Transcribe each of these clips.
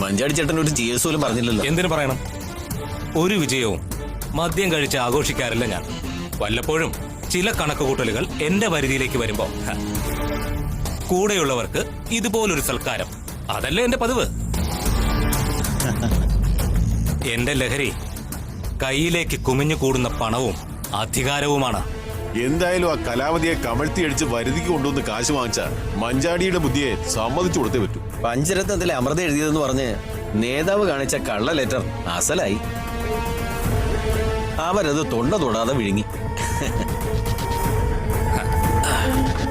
മഞ്ചാടി ചേട്ടൻ ഒരു GS പോലും പറഞ്ഞില്ലല്ലോ. എന്തിനു പറയണം? ഒരു വിജയവും മദ്യം കഴിച്ച് ആഘോഷിക്കാറില്ല ഞാൻ. വല്ലപ്പോഴും ചില കണക്കുകൂട്ടലുകൾ എന്റെ പരിധിയിലേക്ക് വരുമ്പോ കൂടെയുള്ളവർക്ക് ഇതുപോലൊരു സൽക്കാരം, അതല്ലേ എന്റെ പതിവ്. എന്റെ ലഹരി കയ്യിലേക്ക് കുമിഞ്ഞു കൂടുന്ന പണവും അധികാരവുമാണ്. എന്തായാലും ആ കലാവതിയെ കമഴ്ത്തിയടിച്ച് വരുതിക്ക് കൊണ്ടുവന്ന് കാശ് വാങ്ങിച്ച മഞ്ചാടിയുടെ ബുദ്ധിയെ സമ്മതിച്ചു കൊടുത്തേ പറ്റൂ. പഞ്ചരത്നത്തിലെ അമൃത എഴുതിയതെന്ന് പറഞ്ഞ് നേതാവ് കാണിച്ച കള്ള ലെറ്റർ അസലായി. അവരത് തൊണ്ട തൊടാതെ വിഴുങ്ങി.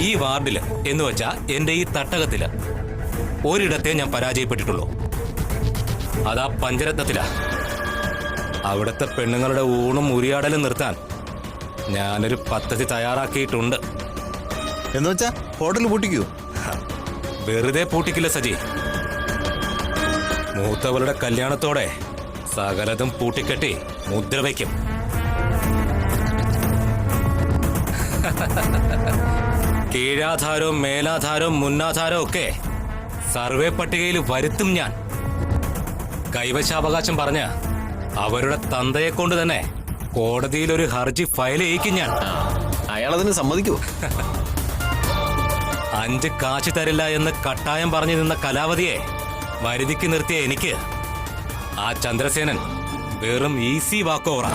ഈ വാർഡില് എന്ന് വെച്ചാ എന്റെ ഈ തട്ടകത്തില് ഒരിടത്തെ ഞാൻ പരാജയപ്പെട്ടിട്ടുള്ളൂ. അതാ പഞ്ചരത്നത്തിലാ. അവിടുത്തെ പെണ്ണുങ്ങളുടെ ഊണും ഉരിയാടലും നിർത്താൻ ഞാനൊരു പദ്ധതി തയ്യാറാക്കിയിട്ടുണ്ട്. എന്ന് വെച്ചാ ഹോട്ടൽ പൂട്ടിക്കൂ? വെറുതെ പൂട്ടിക്കില്ല സജി. മൂത്തവളുടെ കല്യാണത്തോടെ സകലതും പൂട്ടിക്കെട്ടി മുദ്ര വയ്ക്കും. കീഴാധാരവും മേലാധാരവും മുന്നാധാരവും ഒക്കെ സർവേ പട്ടികയിൽ വരുത്തും ഞാൻ. കൈവശാവകാശം പറഞ്ഞ അവരുടെ തന്തയെ കൊണ്ട് തന്നെ കോടതിയിൽ ഒരു ഹർജി ഫയൽ ചെയ്യിക്കും ഞാൻ. അയാളതിന് സമ്മതിക്കൂ? 5 കാശ് തരില്ല എന്ന് കട്ടായം പറഞ്ഞു നിന്ന കലാവതിയെ വരുതിക്ക് നിർത്തിയ എനിക്ക് ആ ചന്ദ്രസേനൻ വെറും ഈസി വാക്ക് ഓവറാ.